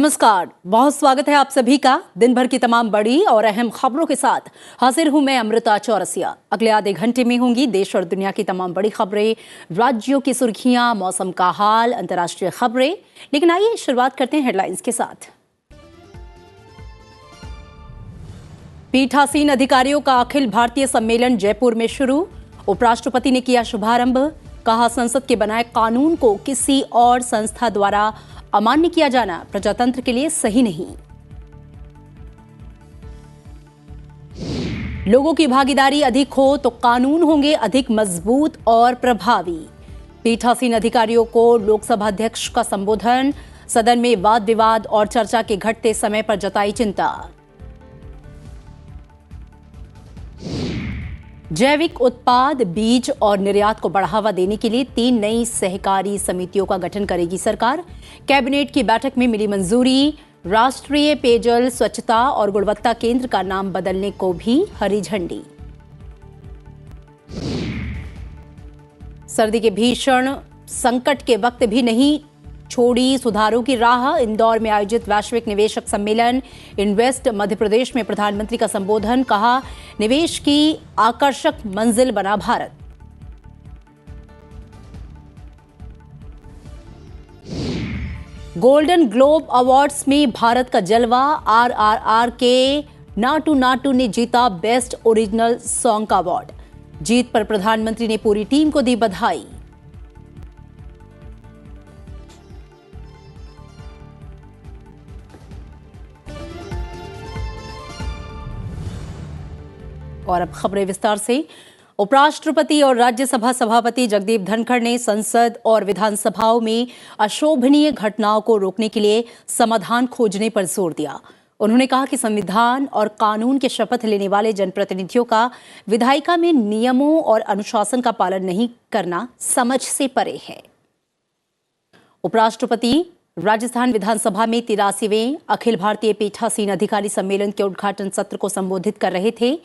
नमस्कार, बहुत स्वागत है आप सभी का। दिन भर की तमाम बड़ी और अहम खबरों के साथ हाजिर हूं मैं अमृता चौरसिया। अगले आधे घंटे में होंगी देश और दुनिया की तमाम बड़ी खबरें, राज्यों की सुर्खियां, मौसम का हाल, अंतर्राष्ट्रीय खबरें। लेकिन आइए शुरुआत करते हैं हेडलाइंस के साथ। पीठासीन अधिकारियों का अखिल भारतीय सम्मेलन जयपुर में शुरू। उपराष्ट्रपति ने किया शुभारंभ। कहा, संसद के बनाए कानून को किसी और संस्था द्वारा अमान्य किया जाना प्रजातंत्र के लिए सही नहीं। लोगों की भागीदारी अधिक हो तो कानून होंगे अधिक मजबूत और प्रभावी। पीठासीन अधिकारियों को लोकसभा अध्यक्ष का संबोधन। सदन में वाद विवाद और चर्चा के घटते समय पर जताई चिंता। जैविक उत्पाद, बीज और निर्यात को बढ़ावा देने के लिए 3 नई सहकारी समितियों का गठन करेगी सरकार। कैबिनेट की बैठक में मिली मंजूरी। राष्ट्रीय पेयजल स्वच्छता और गुणवत्ता केंद्र का नाम बदलने को भी हरी झंडी। सर्दी के भीषण संकट के वक्त भी नहीं छोड़ी सुधारों की राह। इंदौर में आयोजित वैश्विक निवेशक सम्मेलन इन्वेस्ट मध्य प्रदेश में प्रधानमंत्री का संबोधन। कहा, निवेश की आकर्षक मंजिल बना भारत। गोल्डन ग्लोब अवार्ड्स में भारत का जलवा। आरआरआर के नाटू नाटू ने जीता बेस्ट ओरिजिनल सॉन्ग का अवार्ड। जीत पर प्रधानमंत्री ने पूरी टीम को दी बधाई। और अब खबरें विस्तार से। उपराष्ट्रपति और राज्यसभा सभापति जगदीप धनखड़ ने संसद और विधानसभाओं में अशोभनीय घटनाओं को रोकने के लिए समाधान खोजने पर जोर दिया। उन्होंने कहा कि संविधान और कानून के शपथ लेने वाले जनप्रतिनिधियों का विधायिका में नियमों और अनुशासन का पालन नहीं करना समझ से परे है। उपराष्ट्रपति राजस्थान विधानसभा में 83वें अखिल भारतीय पीठासीन अधिकारी सम्मेलन के उद्घाटन सत्र को संबोधित कर रहे थे।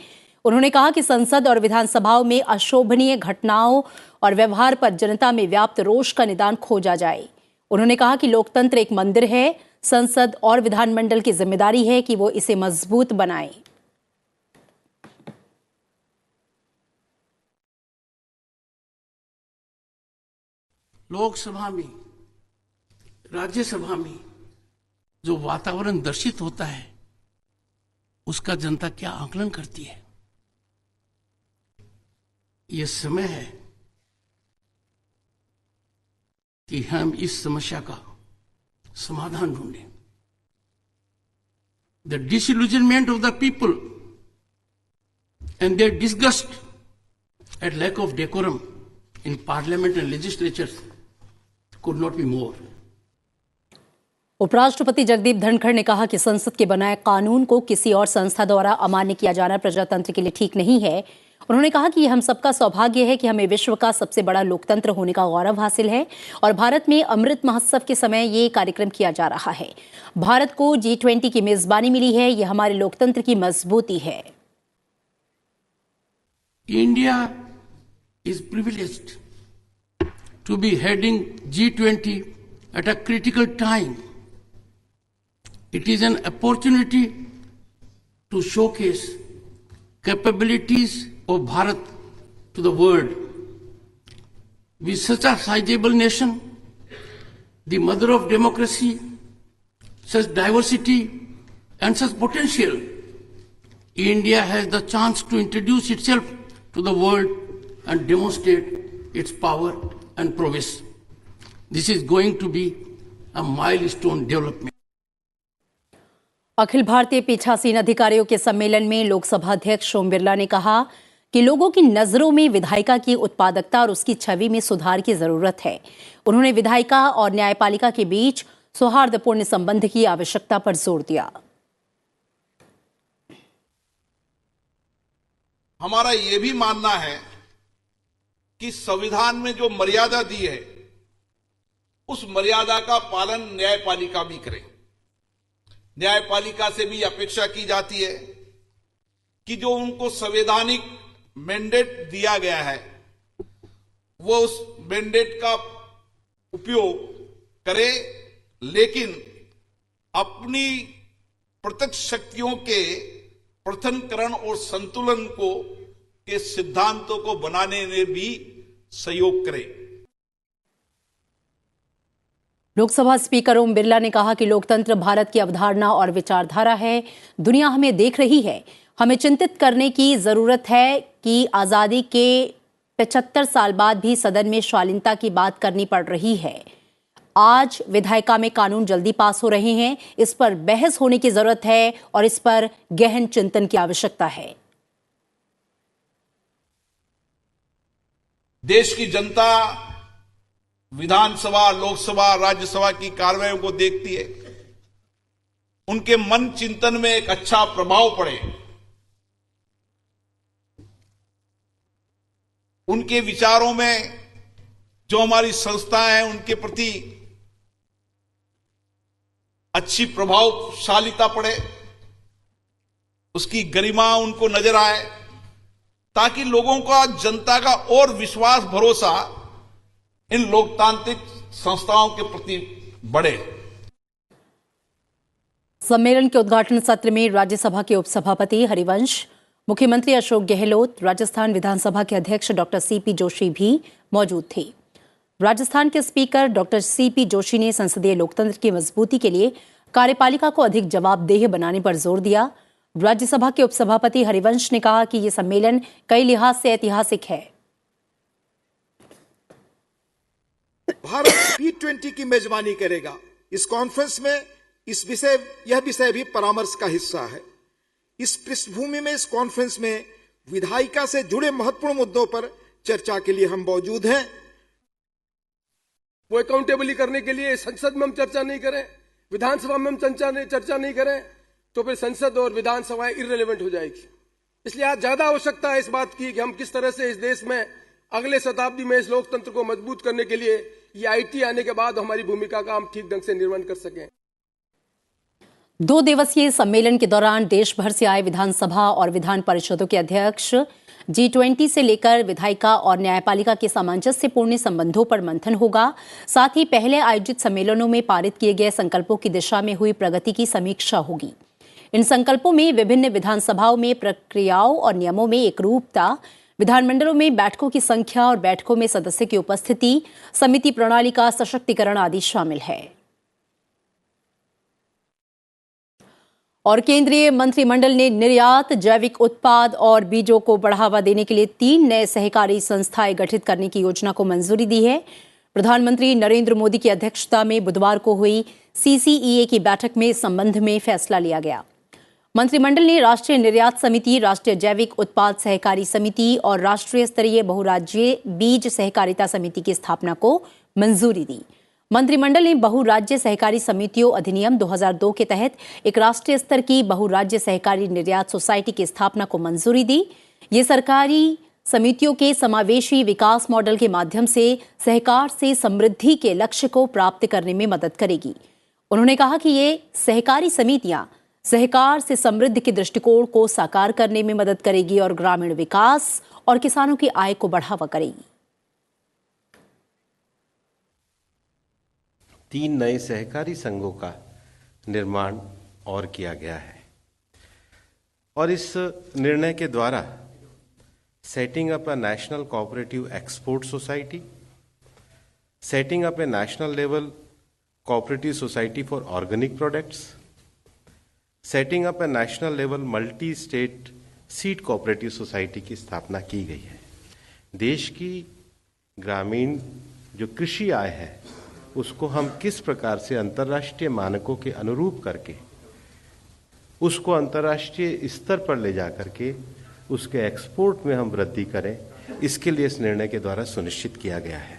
उन्होंने कहा कि संसद और विधानसभाओं में अशोभनीय घटनाओं और व्यवहार पर जनता में व्याप्त रोष का निदान खोजा जाए। उन्होंने कहा कि लोकतंत्र एक मंदिर है। संसद और विधानमंडल की जिम्मेदारी है कि वो इसे मजबूत बनाए। लोकसभा में, राज्यसभा में जो वातावरण दर्शित होता है उसका जनता क्या आकलन करती है। यह समय है कि हम इस समस्या का समाधान ढूंढें। The disillusionment of the people and their disgust at lack of decorum in parliament and legislature could not be more. उपराष्ट्रपति जगदीप धनखड़ ने कहा कि संसद के बनाए कानून को किसी और संस्था द्वारा अमान्य किया जाना प्रजातंत्र के लिए ठीक नहीं है। उन्होंने कहा कि यह हम सबका सौभाग्य है कि हमें विश्व का सबसे बड़ा लोकतंत्र होने का गौरव हासिल है और भारत में अमृत महोत्सव के समय ये कार्यक्रम किया जा रहा है। भारत को G20 की मेजबानी मिली है। यह हमारे लोकतंत्र की मजबूती है। India is privileged to be heading G20 at a critical time. It is an opportunity to showcase capabilities of Bharat to the world. With such a sizable nation, the mother of democracy, such diversity and such potential, India has the chance to introduce itself to the world and demonstrate its power and prowess. This is going to be a milestone development. Akhil Bharatiya पीठासीन अधिकारियों के सम्मेलन में लोकसभा अध्यक्ष ओम बिरला ने कहा कि लोगों की नजरों में विधायिका की उत्पादकता और उसकी छवि में सुधार की जरूरत है। उन्होंने विधायिका और न्यायपालिका के बीच सौहार्दपूर्ण संबंध की आवश्यकता पर जोर दिया। हमारा यह भी मानना है कि संविधान में जो मर्यादा दी है उस मर्यादा का पालन न्यायपालिका भी करे। न्यायपालिका से भी अपेक्षा की जाती है कि जो उनको संवैधानिक मैंडेट दिया गया है वो उस मैंडेट का उपयोग करे, लेकिन अपनी प्रत्यक्ष शक्तियों के पृथक्करण और संतुलन को के सिद्धांतों को बनाने में भी सहयोग करें। लोकसभा स्पीकर ओम बिरला ने कहा कि लोकतंत्र भारत की अवधारणा और विचारधारा है। दुनिया हमें देख रही है। हमें चिंतित करने की जरूरत है कि आजादी के 75 साल बाद भी सदन में शालीनता की बात करनी पड़ रही है। आज विधायिका में कानून जल्दी पास हो रहे हैं। इस पर बहस होने की जरूरत है और इस पर गहन चिंतन की आवश्यकता है। देश की जनता विधानसभा, लोकसभा, राज्यसभा की कार्रवाइयों को देखती है। उनके मन चिंतन में एक अच्छा प्रभाव पड़े, उनके विचारों में जो हमारी संस्थाएं हैं उनके प्रति अच्छी प्रभावशालीता पड़े, उसकी गरिमा उनको नजर आए, ताकि लोगों का, जनता का और विश्वास, भरोसा इन लोकतांत्रिक संस्थाओं के प्रति बढ़े। सम्मेलन के उद्घाटन सत्र में राज्यसभा के उपसभापति हरिवंश, मुख्यमंत्री अशोक गहलोत, राजस्थान विधानसभा के अध्यक्ष डॉक्टर सीपी जोशी भी मौजूद थे। राजस्थान के स्पीकर डॉक्टर सीपी जोशी ने संसदीय लोकतंत्र की मजबूती के लिए कार्यपालिका को अधिक जवाबदेह बनाने पर जोर दिया। राज्यसभा के उपसभापति हरिवंश ने कहा कि यह सम्मेलन कई लिहाज से ऐतिहासिक है। भारत G20 की मेजबानी करेगा। इस कॉन्फ्रेंस में यह विषय भी परामर्श का हिस्सा है। इस पृष्ठभूमि में इस कॉन्फ्रेंस में विधायिका से जुड़े महत्वपूर्ण मुद्दों पर चर्चा के लिए हम मौजूद हैं। वो अकाउंटेबली करने के लिए संसद में हम चर्चा नहीं करें, विधानसभा में हम चर्चा नहीं करें, तो फिर संसद और विधानसभाएं इररिलेवेंट हो जाएगी। इसलिए आज ज्यादा आवश्यकता है इस बात की कि हम किस तरह से इस देश में अगले शताब्दी में इस लोकतंत्र को मजबूत करने के लिए ये आईटी आने के बाद हमारी भूमिका का हम ठीक ढंग से निर्वहन कर सकें। 2 दिवसीय सम्मेलन के दौरान देश भर से आए विधानसभा और विधान परिषदों के अध्यक्ष G20 से लेकर विधायिका और न्यायपालिका के सामंजस्यपूर्ण संबंधों पर मंथन होगा। साथ ही पहले आयोजित सम्मेलनों में पारित किए गए संकल्पों की दिशा में हुई प्रगति की समीक्षा होगी। इन संकल्पों में विभिन्न विधानसभाओं में प्रक्रियाओं और नियमों में एकरूपता, विधानमंडलों में बैठकों की संख्या और बैठकों में सदस्य की उपस्थिति, समिति प्रणाली का सशक्तिकरण आदि शामिल है। और केंद्रीय मंत्रिमंडल ने निर्यात, जैविक उत्पाद और बीजों को बढ़ावा देने के लिए 3 नए सहकारी संस्थाएं गठित करने की योजना को मंजूरी दी है। प्रधानमंत्री नरेंद्र मोदी की अध्यक्षता में बुधवार को हुई CCEA की बैठक में इस संबंध में फैसला लिया गया। मंत्रिमंडल ने राष्ट्रीय निर्यात समिति, राष्ट्रीय जैविक उत्पाद सहकारी समिति और राष्ट्रीय स्तरीय बहुराज्यीय बीज सहकारिता समिति की स्थापना को मंजूरी दी। मंत्रिमंडल ने बहुराज्य सहकारी समितियों अधिनियम 2002 के तहत एक राष्ट्रीय स्तर की बहुराज्य सहकारी निर्यात सोसाइटी की स्थापना को मंजूरी दी। ये सरकारी समितियों के समावेशी विकास मॉडल के माध्यम से सहकार से समृद्धि के लक्ष्य को प्राप्त करने में मदद करेगी। उन्होंने कहा कि ये सहकारी समितियां सहकार से समृद्धि के दृष्टिकोण को साकार करने में मदद करेगी और ग्रामीण विकास और किसानों की आय को बढ़ावा करेगी। 3 नए सहकारी संघों का निर्माण और किया गया है और इस निर्णय के द्वारा setting up a national cooperative export society, setting up A national level cooperative society for organic products, setting up A national level multi state seed cooperative society की स्थापना की गई है। देश की ग्रामीण जो कृषि आय है उसको हम किस प्रकार से अंतर्राष्ट्रीय मानकों के अनुरूप करके उसको अंतर्राष्ट्रीय स्तर पर ले जा करके उसके एक्सपोर्ट में हम वृद्धि करें, इसके लिए इस निर्णय के द्वारा सुनिश्चित किया गया है।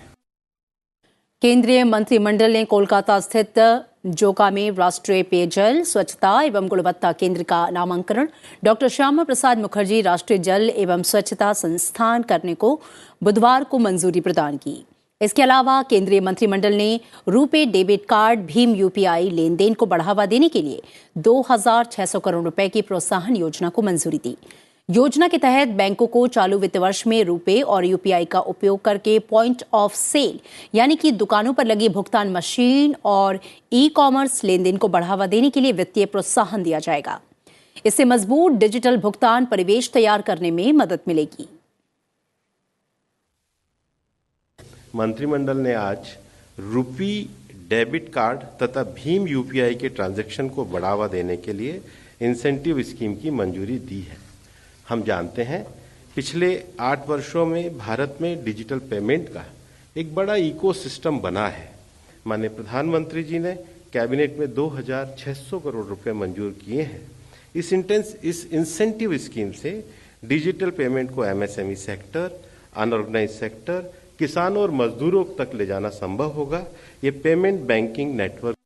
केंद्रीय मंत्रिमंडल ने कोलकाता स्थित जोका में राष्ट्रीय पेयजल, स्वच्छता एवं गुणवत्ता केंद्र का नामांकन डॉक्टर श्यामा प्रसाद मुखर्जी राष्ट्रीय जल एवं स्वच्छता संस्थान करने को बुधवार को मंजूरी प्रदान की। इसके अलावा केंद्रीय मंत्रिमंडल ने RuPay debit card, Bhim UPI लेन देन को बढ़ावा देने के लिए 2,600 करोड़ रुपए की प्रोत्साहन योजना को मंजूरी दी। योजना के तहत बैंकों को चालू वित्त वर्ष में रुपए और यूपीआई का उपयोग करके पॉइंट ऑफ सेल यानी कि दुकानों पर लगी भुगतान मशीन और ई कॉमर्स लेन देन को बढ़ावा देने के लिए वित्तीय प्रोत्साहन दिया जाएगा। इससे मजबूत डिजिटल भुगतान परिवेश तैयार करने में मदद मिलेगी। मंत्रिमंडल ने आज रुपी डेबिट कार्ड तथा भीम यूपीआई के ट्रांजैक्शन को बढ़ावा देने के लिए इंसेंटिव स्कीम की मंजूरी दी है। हम जानते हैं पिछले 8 वर्षों में भारत में डिजिटल पेमेंट का एक बड़ा इकोसिस्टम बना है। माननीय प्रधानमंत्री जी ने कैबिनेट में 2600 करोड़ रुपए मंजूर किए हैं। इस इंसेंटिव स्कीम से डिजिटल पेमेंट को एमएसएमई सेक्टर, अनऑर्गेनाइज सेक्टर, किसानों और मजदूरों तक ले जाना संभव होगा। ये पेमेंट बैंकिंग नेटवर्क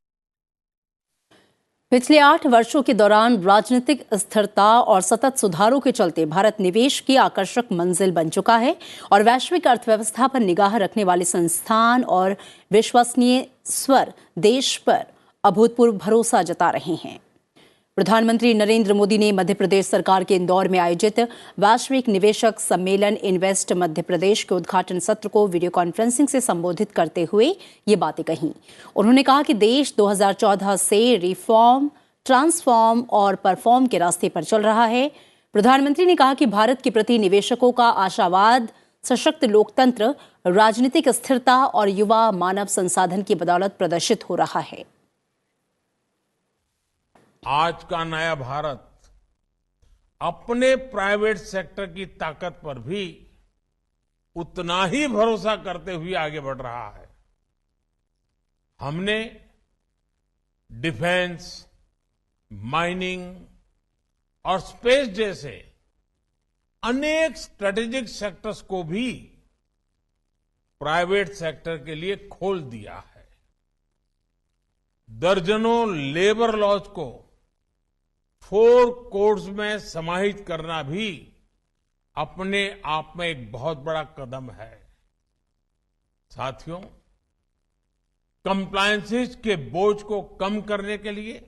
पिछले 8 वर्षों के दौरान राजनीतिक स्थिरता और सतत सुधारों के चलते भारत निवेश की आकर्षक मंजिल बन चुका है और वैश्विक अर्थव्यवस्था पर निगाह रखने वाले संस्थान और विश्वसनीय स्वर देश पर अभूतपूर्व भरोसा जता रहे हैं। प्रधानमंत्री नरेंद्र मोदी ने मध्य प्रदेश सरकार के इंदौर में आयोजित वैश्विक निवेशक सम्मेलन इन्वेस्ट मध्य प्रदेश के उद्घाटन सत्र को वीडियो कॉन्फ्रेंसिंग से संबोधित करते हुए ये बातें कहीं। उन्होंने कहा कि देश 2014 से रिफॉर्म, ट्रांसफॉर्म और परफॉर्म के रास्ते पर चल रहा है। प्रधानमंत्री ने कहा कि भारत के प्रति निवेशकों का आशावाद सशक्त लोकतंत्र, राजनीतिक स्थिरता और युवा मानव संसाधन की बदौलत प्रदर्शित हो रहा है। आज का नया भारत अपने प्राइवेट सेक्टर की ताकत पर भी उतना ही भरोसा करते हुए आगे बढ़ रहा है। हमने डिफेंस, माइनिंग और स्पेस जैसे अनेक स्ट्रेटेजिक सेक्टर्स को भी प्राइवेट सेक्टर के लिए खोल दिया है। दर्जनों लेबर लॉज को 4 कोर्स में समाहित करना भी अपने आप में एक बहुत बड़ा कदम है। साथियों, कंप्लायंसेस के बोझ को कम करने के लिए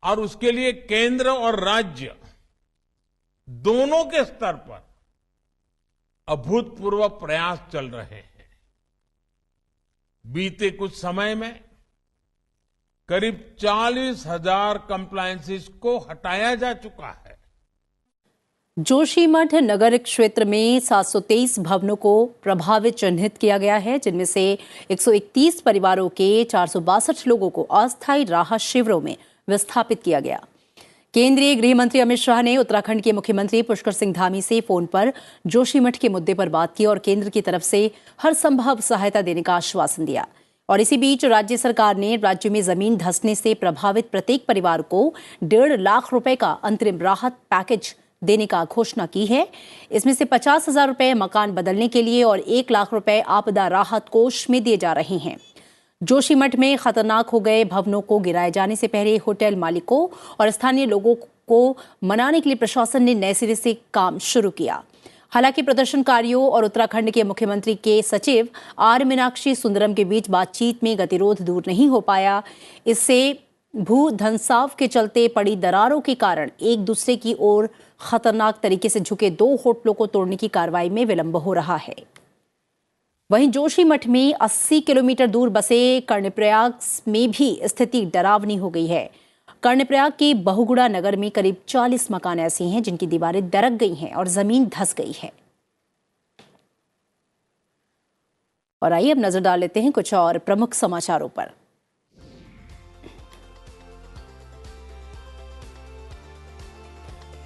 और उसके लिए केंद्र और राज्य दोनों के स्तर पर अभूतपूर्व प्रयास चल रहे हैं। बीते कुछ समय में करीब 40,000 कंप्लायंसेस को हटाया जा चुका है। जोशीमठ नगर क्षेत्र में 723 भवनों को प्रभावित चिन्हित किया गया है, जिनमें से 131 परिवारों के 462 लोगों को अस्थायी राहत शिविरों में विस्थापित किया गया। केंद्रीय गृह मंत्री अमित शाह ने उत्तराखंड के मुख्यमंत्री पुष्कर सिंह धामी से फोन पर जोशीमठ के मुद्दे पर बात की और केंद्र की तरफ से हर संभव सहायता देने का आश्वासन दिया। और इसी बीच राज्य सरकार ने राज्य में जमीन धंसने से प्रभावित प्रत्येक परिवार को 1.5 लाख रुपए का अंतरिम राहत पैकेज देने का घोषणा की है। इसमें से 50,000 रुपए मकान बदलने के लिए और 1 लाख रुपए आपदा राहत कोष में दिए जा रहे हैं। जोशीमठ में खतरनाक हो गए भवनों को गिराए जाने से पहले होटल मालिकों और स्थानीय लोगों को मनाने के लिए प्रशासन ने नए सिरे से काम शुरू किया। हालांकि प्रदर्शनकारियों और उत्तराखंड के मुख्यमंत्री के सचिव आर मीनाक्षी सुंदरम के बीच बातचीत में गतिरोध दूर नहीं हो पाया। इससे भू धंसाव के चलते पड़ी दरारों के कारण एक दूसरे की ओर खतरनाक तरीके से झुके 2 होटलों को तोड़ने की कार्रवाई में विलंब हो रहा है। वहीं जोशीमठ में 80 किलोमीटर दूर बसे कर्णप्रयाग में भी स्थिति डरावनी हो गई है। कर्णप्रयाग के बहुगुड़ा नगर में करीब 40 मकान ऐसे हैं जिनकी दीवारें दरक गई हैं और जमीन धंस गई है। और आइए अब नजर डाल लेते हैं कुछ और प्रमुख समाचारों पर।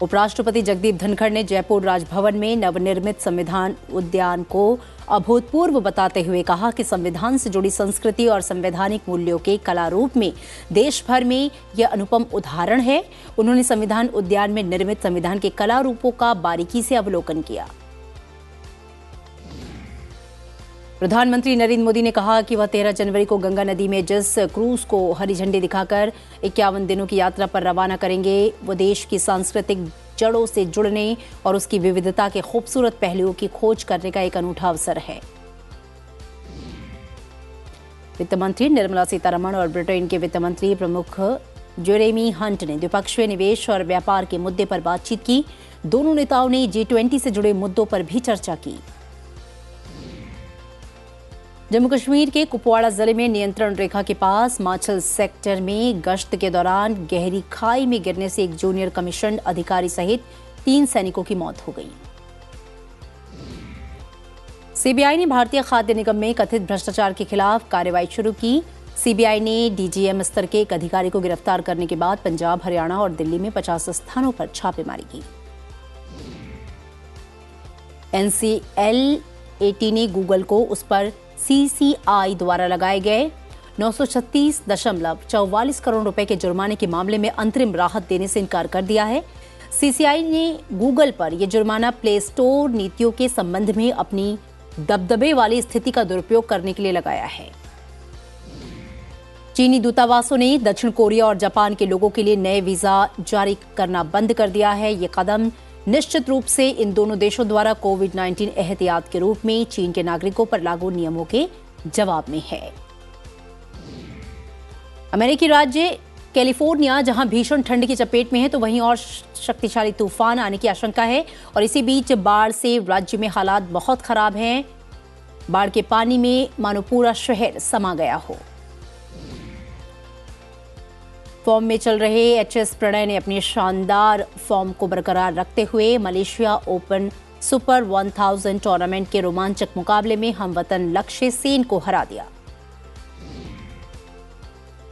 उपराष्ट्रपति जगदीप धनखड़ ने जयपुर राजभवन में नवनिर्मित संविधान उद्यान को अभूतपूर्व बताते हुए कहा कि संविधान से जुड़ी संस्कृति और संवैधानिक मूल्यों के कला रूप में देश भर में यह अनुपम उदाहरण है। उन्होंने संविधान उद्यान में निर्मित संविधान के कला रूपों का बारीकी से अवलोकन किया। प्रधानमंत्री नरेंद्र मोदी ने कहा कि वह 13 जनवरी को गंगा नदी में जिस क्रूज को हरी झंडी दिखाकर 51 दिनों की यात्रा पर रवाना करेंगे, वो देश की सांस्कृतिक जड़ों से जुड़ने और उसकी विविधता के खूबसूरत पहलुओं की खोज करने का एक अनूठा अवसर है। वित्त मंत्री निर्मला सीतारमण और ब्रिटेन के वित्त मंत्री प्रमुख जेरेमी हंट ने द्विपक्षीय निवेश और व्यापार के मुद्दे पर बातचीत की। दोनों नेताओं ने G20 से जुड़े मुद्दों पर भी चर्चा की। जम्मू कश्मीर के कुपवाड़ा जिले में नियंत्रण रेखा के पास माछल सेक्टर में गश्त के दौरान गहरी खाई में गिरने से एक जूनियर कमीशन अधिकारी सहित 3 सैनिकों की मौत हो गई। सीबीआई ने भारतीय खाद्य निगम में कथित भ्रष्टाचार के खिलाफ कार्रवाई शुरू की। सीबीआई ने डीजीएम स्तर के एक अधिकारी को गिरफ्तार करने के बाद पंजाब, हरियाणा और दिल्ली में 50 स्थानों पर छापेमारी की। NCLAT ने गूगल को उस पर CCI द्वारा लगाए गए 936.44 करोड़ रुपए के जुर्माने के मामले में अंतरिम राहत देने से इनकार कर दिया है। CCI ने गूगल पर यह जुर्माना प्ले स्टोर नीतियों के संबंध में अपनी दबदबे वाली स्थिति का दुरुपयोग करने के लिए लगाया है। चीनी दूतावासों ने दक्षिण कोरिया और जापान के लोगों के लिए नए वीजा जारी करना बंद कर दिया है। ये कदम निश्चित रूप से इन दोनों देशों द्वारा कोविड-19 एहतियात के रूप में चीन के नागरिकों पर लागू नियमों के जवाब में है। अमेरिकी राज्य कैलिफोर्निया जहां भीषण ठंड की चपेट में है, तो वहीं और शक्तिशाली तूफान आने की आशंका है और इसी बीच बाढ़ से राज्य में हालात बहुत खराब हैं। बाढ़ के पानी में मानो पूरा शहर समा गया हो। फॉर्म में चल रहे HS प्रणय ने अपनी शानदार फॉर्म को बरकरार रखते हुए मलेशिया ओपन सुपर 1000 टूर्नामेंट के रोमांचक मुकाबले में हमवतन लक्ष्य सेन को हरा दिया।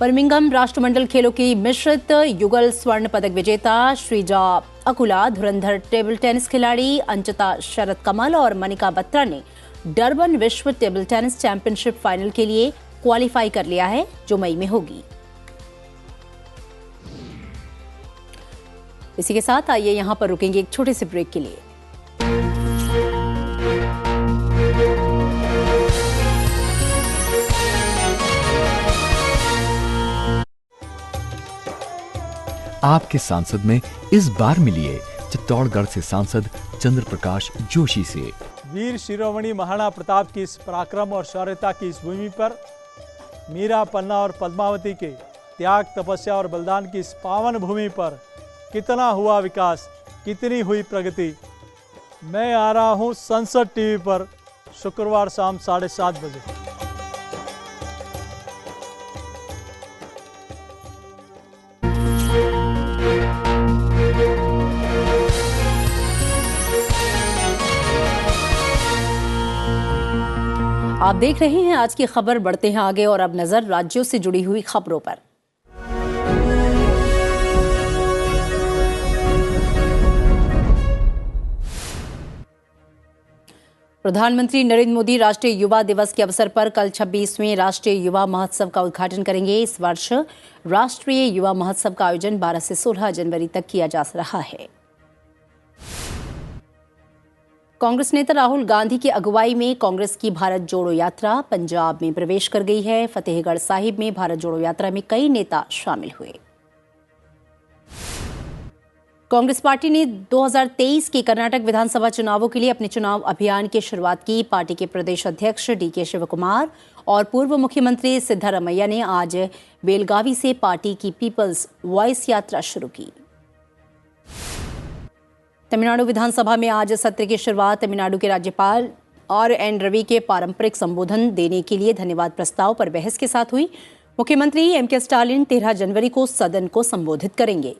बर्मिंघम राष्ट्रमंडल खेलों की मिश्रित युगल स्वर्ण पदक विजेता श्रीजा अकुला, धुरंधर टेबल टेनिस खिलाड़ी अंचिता शरद कमल और मनिका बत्रा ने डरबन विश्व टेबल टेनिस चैंपियनशिप फाइनल के लिए क्वालिफाई कर लिया है, जो मई में होगी। इसी के साथ आइए यहां पर रुकेंगे एक छोटे से ब्रेक के लिए। आपके सांसद में इस बार मिलिए चित्तौड़गढ़ से सांसद चंद्र प्रकाश जोशी से। वीर शिरोमणि महाराणा प्रताप की इस पराक्रम और शौर्यता की इस भूमि पर मीरा, पन्ना और पद्मावती के त्याग, तपस्या और बलिदान की इस पावन भूमि पर कितना हुआ विकास, कितनी हुई प्रगति। मैं आ रहा हूं संसद टीवी पर शुक्रवार शाम 7:30 बजे। आप देख रहे हैं आज की खबर। बढ़ते हैं आगे और अब नजर राज्यों से जुड़ी हुई खबरों पर। प्रधानमंत्री नरेंद्र मोदी राष्ट्रीय युवा दिवस के अवसर पर कल 26वें राष्ट्रीय युवा महोत्सव का उद्घाटन करेंगे। इस वर्ष राष्ट्रीय युवा महोत्सव का आयोजन 12 से 16 जनवरी तक किया जा रहा है। कांग्रेस नेता राहुल गांधी की अगुवाई में कांग्रेस की भारत जोड़ो यात्रा पंजाब में प्रवेश कर गई है। फतेहगढ़ साहिब में भारत जोड़ो यात्रा में कई नेता शामिल हुए। कांग्रेस पार्टी ने 2023 के कर्नाटक विधानसभा चुनावों के लिए अपने चुनाव अभियान की शुरुआत की। पार्टी के प्रदेश अध्यक्ष DK शिवकुमार और पूर्व मुख्यमंत्री सिद्धारमैया ने आज बेलगावी से पार्टी की पीपल्स वॉइस यात्रा शुरू की। तमिलनाडु विधानसभा में आज सत्र की शुरुआत तमिलनाडु के राज्यपाल RN रवि के पारंपरिक संबोधन देने के लिए धन्यवाद प्रस्ताव पर बहस के साथ हुई। मुख्यमंत्री MK स्टालिन 13 जनवरी को सदन को संबोधित करेंगे।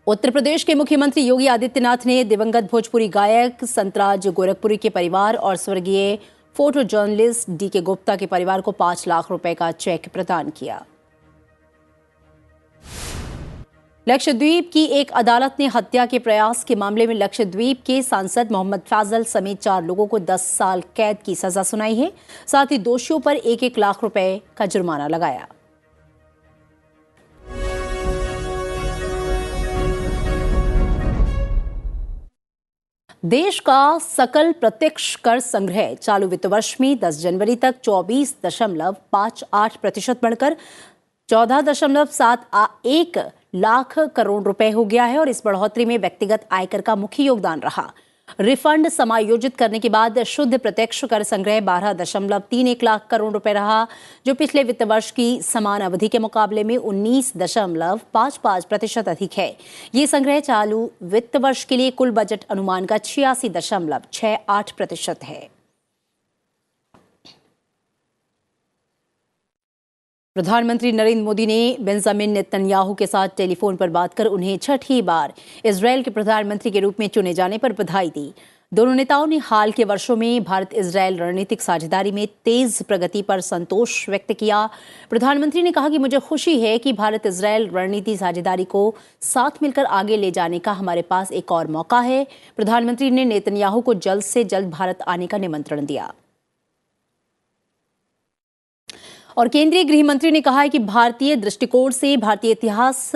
उत्तर प्रदेश के मुख्यमंत्री योगी आदित्यनाथ ने दिवंगत भोजपुरी गायक संतराज गोरखपुरी के परिवार और स्वर्गीय फोटो जर्नलिस्ट DK गुप्ता के परिवार को 5 लाख रुपए का चेक प्रदान किया। लक्षद्वीप की एक अदालत ने हत्या के प्रयास के मामले में लक्षद्वीप के सांसद मोहम्मद फैजल समेत 4 लोगों को 10 साल कैद की सजा सुनाई है। साथ ही दोषियों पर 1-1 लाख रुपए का जुर्माना लगाया। देश का सकल प्रत्यक्ष कर संग्रह चालू वित्त वर्ष में 10 जनवरी तक 24.58% बढ़कर 14.71 लाख करोड़ रुपए हो गया है और इस बढ़ोतरी में व्यक्तिगत आयकर का मुख्य योगदान रहा। रिफंड समायोजित करने के बाद शुद्ध प्रत्यक्ष कर संग्रह 12.31 लाख करोड़ रुपए रहा, जो पिछले वित्त वर्ष की समान अवधि के मुकाबले में 19.55% अधिक है। ये संग्रह चालू वित्त वर्ष के लिए कुल बजट अनुमान का 86.68% है। प्रधानमंत्री नरेंद्र मोदी ने बेंजामिन नेतन्याहू के साथ टेलीफोन पर बात कर उन्हें छठी बार इजरायल के प्रधानमंत्री के रूप में चुने जाने पर बधाई दी। दोनों नेताओं ने हाल के वर्षों में भारत इजरायल रणनीतिक साझेदारी में तेज प्रगति पर संतोष व्यक्त किया। प्रधानमंत्री ने कहा कि मुझे खुशी है कि भारत इजरायल रणनीति साझेदारी को साथ मिलकर आगे ले जाने का हमारे पास एक और मौका है। प्रधानमंत्री ने नेतन्याहू को जल्द से जल्द भारत आने का निमंत्रण दिया। और केंद्रीय गृह मंत्री ने कहा है कि भारतीय दृष्टिकोण से भारतीय इतिहास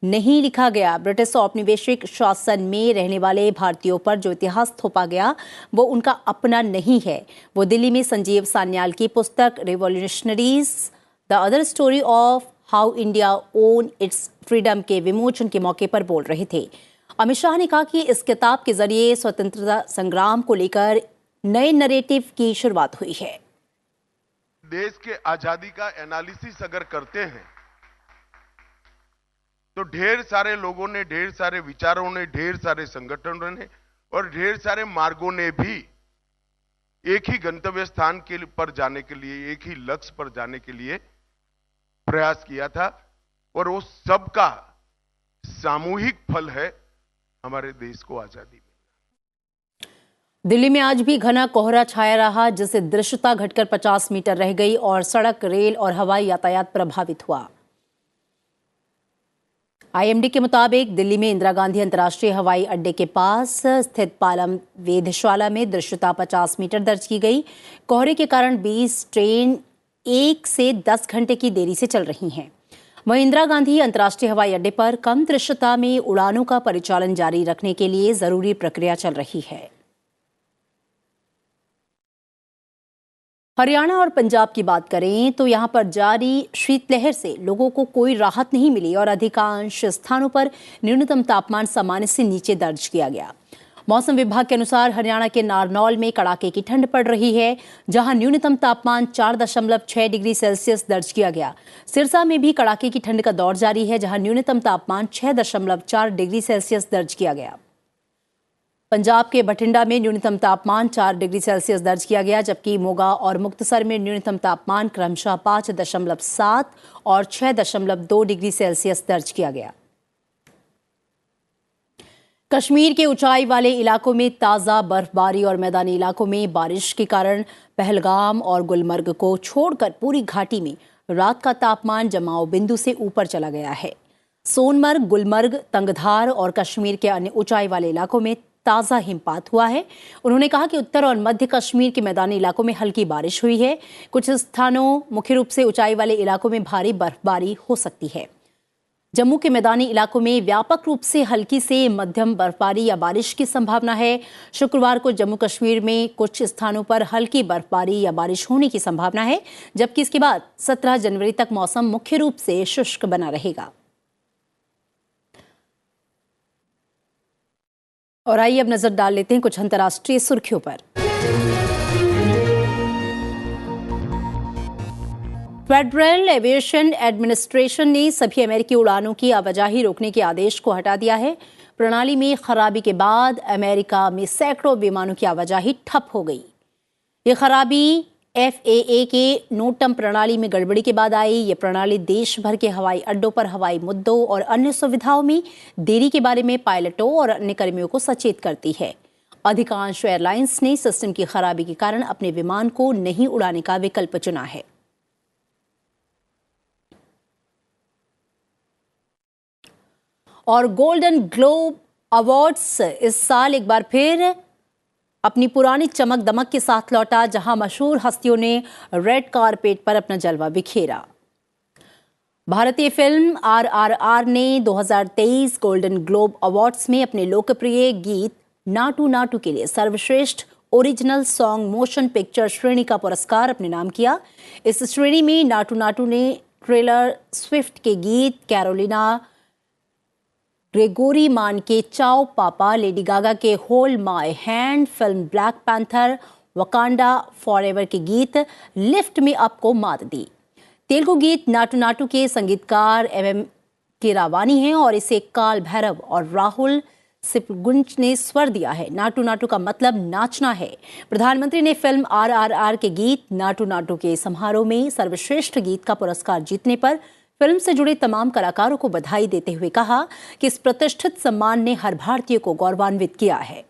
नहीं लिखा गया। ब्रिटिश औपनिवेशिक शासन में रहने वाले भारतीयों पर जो इतिहास थोपा गया वो उनका अपना नहीं है। वो दिल्ली में संजीव सान्याल की पुस्तक revolutionaries the other story of how India own it's freedom के विमोचन के मौके पर बोल रहे थे। अमित शाह ने कहा कि इस किताब के जरिए स्वतंत्रता संग्राम को लेकर नए नैरेटिव की शुरुआत हुई है। देश के आजादी का एनालिसिस अगर करते हैं तो ढेर सारे लोगों ने, ढेर सारे विचारों ने, ढेर सारे संगठनों ने और ढेर सारे मार्गों ने भी एक ही गंतव्य स्थान के पर जाने के लिए, एक ही लक्ष्य पर जाने के लिए प्रयास किया था और वो सबका सामूहिक फल है हमारे देश को आजादी। दिल्ली में आज भी घना कोहरा छाया रहा, जिससे दृश्यता घटकर 50 मीटर रह गई और सड़क, रेल और हवाई यातायात प्रभावित हुआ। आईएमडी के मुताबिक दिल्ली में इंदिरा गांधी अंतर्राष्ट्रीय हवाई अड्डे के पास स्थित पालम वेधशाला में दृश्यता 50 मीटर दर्ज की गई। कोहरे के कारण 20 ट्रेन 1 से 10 घंटे की देरी से चल रही हैं। वहीं इंदिरा गांधी अंतर्राष्ट्रीय हवाई अड्डे पर कम दृश्यता में उड़ानों का परिचालन जारी रखने के लिए जरूरी प्रक्रिया चल रही है। हरियाणा और पंजाब की बात करें तो यहां पर जारी शीतलहर से लोगों को कोई राहत नहीं मिली और अधिकांश स्थानों पर न्यूनतम तापमान सामान्य से नीचे दर्ज किया गया। मौसम विभाग के अनुसार हरियाणा के नारनौल में कड़ाके की ठंड पड़ रही है, जहां न्यूनतम तापमान 4.6 डिग्री सेल्सियस दर्ज किया गया। सिरसा में भी कड़ाके की ठंड का दौर जारी है, जहां न्यूनतम तापमान 6.4 डिग्री सेल्सियस दर्ज किया गया। पंजाब के बठिंडा में न्यूनतम तापमान 4 डिग्री सेल्सियस दर्ज किया गया, जबकि मोगा और मुक्तसर में न्यूनतम तापमान क्रमशः 5.7 और 6.2 डिग्री सेल्सियस दर्ज किया गया। कश्मीर के ऊंचाई वाले इलाकों में ताजा बर्फबारी और मैदानी इलाकों में बारिश के कारण पहलगाम और गुलमर्ग को छोड़कर पूरी घाटी में रात का तापमान जमाव बिंदु से ऊपर चला गया है। सोनमर्ग, गुलमर्ग, तंगधार और कश्मीर के अन्य ऊंचाई वाले इलाकों में ताजा हिमपात हुआ है। उन्होंने कहा कि उत्तर और मध्य कश्मीर के मैदानी इलाकों में हल्की बारिश हुई है। कुछ स्थानों, मुख्य रूप से ऊंचाई वाले इलाकों में भारी बर्फबारी हो सकती है। जम्मू के मैदानी इलाकों में व्यापक रूप से हल्की से मध्यम बर्फबारी या बारिश की संभावना है। शुक्रवार को जम्मू कश्मीर में कुछ स्थानों पर हल्की बर्फबारी या बारिश होने की संभावना है, जबकि इसके बाद 17 जनवरी तक मौसम मुख्य रूप से शुष्क बना रहेगा। और आइए अब नजर डाल लेते हैं कुछ अंतर्राष्ट्रीय सुर्खियों पर। फेडरल एविएशन एडमिनिस्ट्रेशन ने सभी अमेरिकी उड़ानों की आवाजाही रोकने के आदेश को हटा दिया है। प्रणाली में खराबी के बाद अमेरिका में सैकड़ों विमानों की आवाजाही ठप हो गई। ये खराबी FAA के नोटम प्रणाली में गड़बड़ी के बाद आई। ये प्रणाली देश भर के हवाई अड्डों पर हवाई मुद्दों और अन्य सुविधाओं में देरी के बारे में पायलटों और अन्य कर्मियों को सचेत करती है। अधिकांश एयरलाइंस ने सिस्टम की खराबी के कारण अपने विमान को नहीं उड़ाने का विकल्प चुना है। और गोल्डन ग्लोब अवार्ड्स इस साल एक बार फिर अपनी पुरानी चमक दमक के साथ लौटा, जहां मशहूर हस्तियों ने रेड कारपेट पर अपना जलवा बिखेरा। भारतीय फिल्म RRR ने 2023 गोल्डन ग्लोब अवार्ड्स में अपने लोकप्रिय गीत नाटू नाटू के लिए सर्वश्रेष्ठ ओरिजिनल सॉन्ग मोशन पिक्चर श्रेणी का पुरस्कार अपने नाम किया। इस श्रेणी में नाटू नाटू ने ट्रेलर स्विफ्ट के गीत कैरोलिना ग्रेगोरी मान के चाओ पापा, लेडी गागा के hold my hand, film black panther, Wakanda forever के गीत लिफ्ट मी अप को मात दी। तेलुगु गीत नाटू नाटू के संगीतकार MM कीरावानी हैं और इसे काल भैरव और राहुल सिपगुंज ने स्वर दिया है। नाटू नाटू का मतलब नाचना है। प्रधानमंत्री ने फिल्म RRR के गीत नाटू नाटू के समारोह में सर्वश्रेष्ठ गीत का पुरस्कार जीतने पर फिल्म से जुड़े तमाम कलाकारों को बधाई देते हुए कहा कि इस प्रतिष्ठित सम्मान ने हर भारतीय को गौरवान्वित किया है।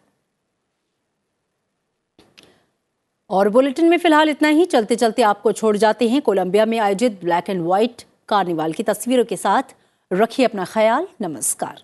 और बुलेटिन में फिलहाल इतना ही। चलते चलते आपको छोड़ जाते हैं कोलंबिया में आयोजित ब्लैक एंड व्हाइट कार्निवाल की तस्वीरों के साथ। रखिए अपना ख्याल। नमस्कार।